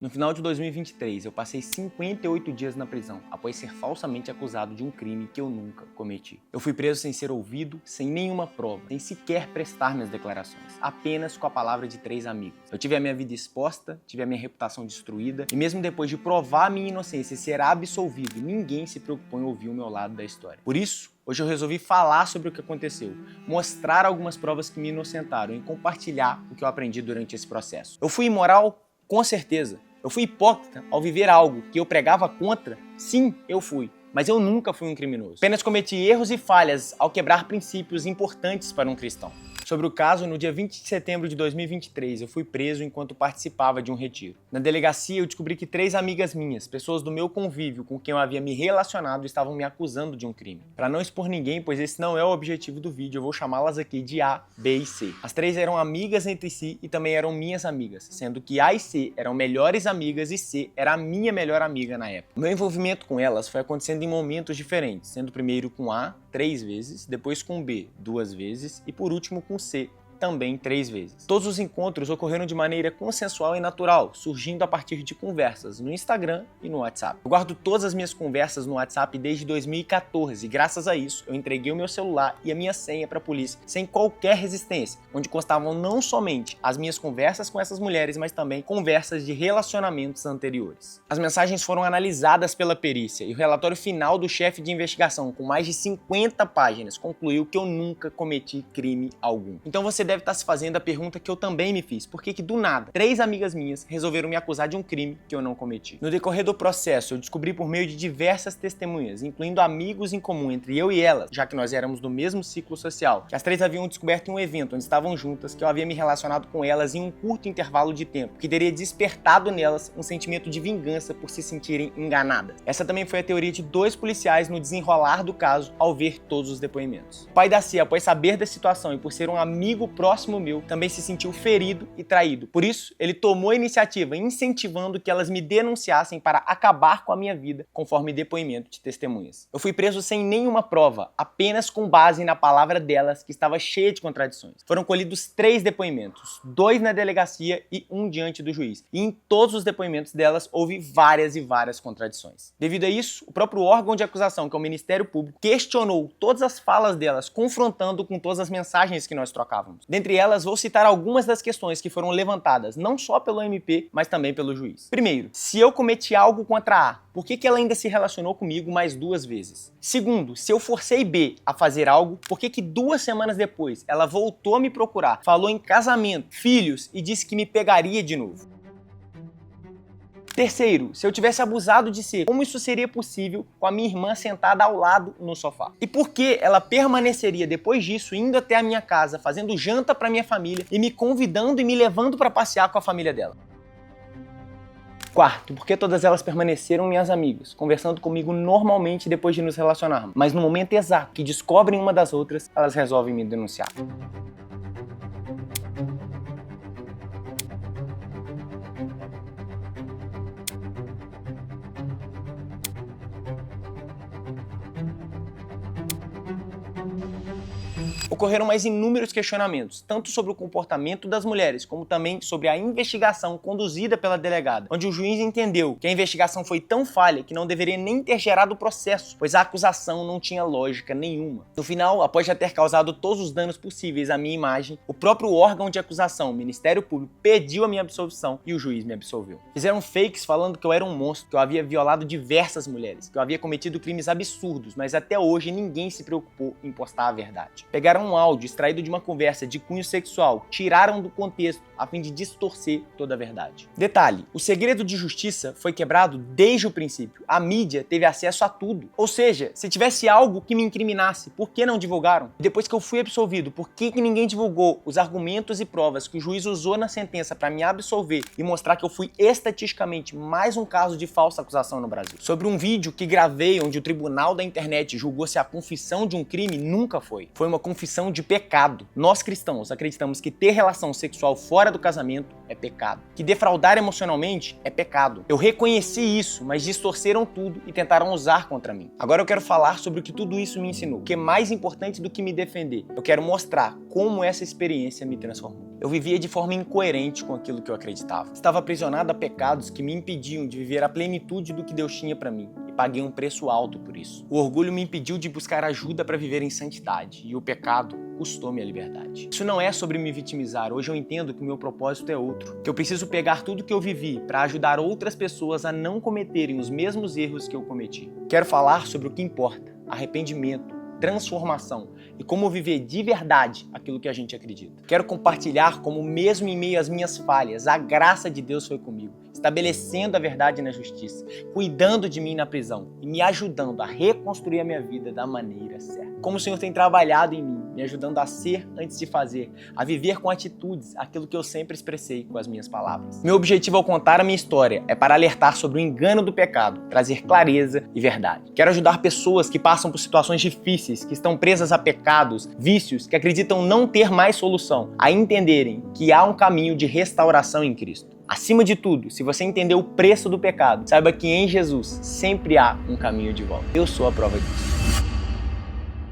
No final de 2023, eu passei 58 dias na prisão, após ser falsamente acusado de um crime que eu nunca cometi. Eu fui preso sem ser ouvido, sem nenhuma prova, sem sequer prestar minhas declarações, apenas com a palavra de 3 amigos. Eu tive a minha vida exposta, tive a minha reputação destruída, e mesmo depois de provar a minha inocência e ser absolvido, ninguém se preocupou em ouvir o meu lado da história. Por isso, hoje eu resolvi falar sobre o que aconteceu, mostrar algumas provas que me inocentaram e compartilhar o que eu aprendi durante esse processo. Eu fui imoral? Com certeza. Eu fui hipócrita ao viver algo que eu pregava contra? Sim, eu fui. Mas eu nunca fui um criminoso. Apenas cometi erros e falhas ao quebrar princípios importantes para um cristão. Sobre o caso, no dia 20 de setembro de 2023, eu fui preso enquanto participava de um retiro. Na delegacia, eu descobri que 3 amigas minhas, pessoas do meu convívio com quem eu havia me relacionado, estavam me acusando de um crime. Para não expor ninguém, pois esse não é o objetivo do vídeo, eu vou chamá-las aqui de A, B e C. As 3 eram amigas entre si e também eram minhas amigas, sendo que A e C eram melhores amigas e C era a minha melhor amiga na época. O meu envolvimento com elas foi acontecendo em momentos diferentes, sendo primeiro com A 3 vezes, depois com B 2 vezes e por último com C também 3 vezes. Todos os encontros ocorreram de maneira consensual e natural, surgindo a partir de conversas no Instagram e no WhatsApp. Eu guardo todas as minhas conversas no WhatsApp desde 2014 e graças a isso eu entreguei o meu celular e a minha senha para a polícia sem qualquer resistência, onde constavam não somente as minhas conversas com essas mulheres, mas também conversas de relacionamentos anteriores. As mensagens foram analisadas pela perícia e o relatório final do chefe de investigação, com mais de 50 páginas, concluiu que eu nunca cometi crime algum. Então você deve estar se fazendo a pergunta que eu também me fiz. Por que do nada 3 amigas minhas resolveram me acusar de um crime que eu não cometi? No decorrer do processo, eu descobri por meio de diversas testemunhas, incluindo amigos em comum entre eu e elas, já que nós éramos do mesmo ciclo social, que as 3 haviam descoberto em um evento onde estavam juntas, que eu havia me relacionado com elas em um curto intervalo de tempo, que teria despertado nelas um sentimento de vingança por se sentirem enganadas. Essa também foi a teoria de 2 policiais no desenrolar do caso ao ver todos os depoimentos. O pai da Cia, após saber da situação e por ser um amigo próximo meu, também se sentiu ferido e traído. Por isso, ele tomou a iniciativa, incentivando que elas me denunciassem para acabar com a minha vida, conforme depoimento de testemunhas. Eu fui preso sem nenhuma prova, apenas com base na palavra delas, que estava cheia de contradições. Foram colhidos 3 depoimentos, 2 na delegacia e 1 diante do juiz. E em todos os depoimentos delas houve várias e várias contradições. Devido a isso, o próprio órgão de acusação, que é o Ministério Público, questionou todas as falas delas, confrontando com todas as mensagens que nós trocávamos. Dentre elas, vou citar algumas das questões que foram levantadas, não só pelo MP, mas também pelo juiz. Primeiro, se eu cometi algo contra A, por que ela ainda se relacionou comigo mais 2 vezes? Segundo, se eu forcei B a fazer algo, por que 2 semanas depois ela voltou a me procurar, falou em casamento, filhos e disse que me pegaria de novo? Terceiro, se eu tivesse abusado de C, como isso seria possível com a minha irmã sentada ao lado no sofá? E por que ela permaneceria depois disso indo até a minha casa, fazendo janta para minha família e me convidando e me levando para passear com a família dela? Quarto, porque todas elas permaneceram minhas amigas, conversando comigo normalmente depois de nos relacionarmos, mas no momento exato que descobrem uma das outras, elas resolvem me denunciar. Ocorreram mais inúmeros questionamentos, tanto sobre o comportamento das mulheres, como também sobre a investigação conduzida pela delegada, onde o juiz entendeu que a investigação foi tão falha que não deveria nem ter gerado o processo, pois a acusação não tinha lógica nenhuma. No final, após já ter causado todos os danos possíveis à minha imagem, o próprio órgão de acusação, o Ministério Público, pediu a minha absolvição e o juiz me absolveu. Fizeram fakes falando que eu era um monstro, que eu havia violado diversas mulheres, que eu havia cometido crimes absurdos, mas até hoje ninguém se preocupou em postar a verdade. Pegaram um áudio extraído de uma conversa de cunho sexual, tiraram do contexto a fim de distorcer toda a verdade. Detalhe, o segredo de justiça foi quebrado desde o princípio. A mídia teve acesso a tudo. Ou seja, se tivesse algo que me incriminasse, por que não divulgaram? Depois que eu fui absolvido, por que ninguém divulgou os argumentos e provas que o juiz usou na sentença para me absolver e mostrar que eu fui estatisticamente mais um caso de falsa acusação no Brasil? Sobre um vídeo que gravei onde o tribunal da internet julgou se a confissão de um crime nunca foi. Foi uma confissão definição de pecado. Nós cristãos acreditamos que ter relação sexual fora do casamento é pecado, que defraudar emocionalmente é pecado. Eu reconheci isso, mas distorceram tudo e tentaram usar contra mim. Agora eu quero falar sobre o que tudo isso me ensinou, que é mais importante do que me defender. Eu quero mostrar como essa experiência me transformou. Eu vivia de forma incoerente com aquilo que eu acreditava. Estava aprisionado a pecados que me impediam de viver a plenitude do que Deus tinha para mim. E paguei um preço alto por isso. O orgulho me impediu de buscar ajuda para viver em santidade. E o pecado custou-me a liberdade. Isso não é sobre me vitimizar. Hoje eu entendo que o meu propósito é outro. Que eu preciso pegar tudo que eu vivi para ajudar outras pessoas a não cometerem os mesmos erros que eu cometi. Quero falar sobre o que importa. Arrependimento, transformação e como viver de verdade aquilo que a gente acredita. Quero compartilhar como mesmo em meio às minhas falhas, a graça de Deus foi comigo, estabelecendo a verdade na justiça, cuidando de mim na prisão e me ajudando a reconstruir a minha vida da maneira certa. Como o Senhor tem trabalhado em mim, me ajudando a ser antes de fazer, a viver com atitudes aquilo que eu sempre expressei com as minhas palavras. Meu objetivo ao contar a minha história é para alertar sobre o engano do pecado, trazer clareza e verdade. Quero ajudar pessoas que passam por situações difíceis, que estão presas a pecados, vícios, que acreditam não ter mais solução, a entenderem que há um caminho de restauração em Cristo. Acima de tudo, se você entender o preço do pecado, saiba que em Jesus sempre há um caminho de volta. Eu sou a prova disso.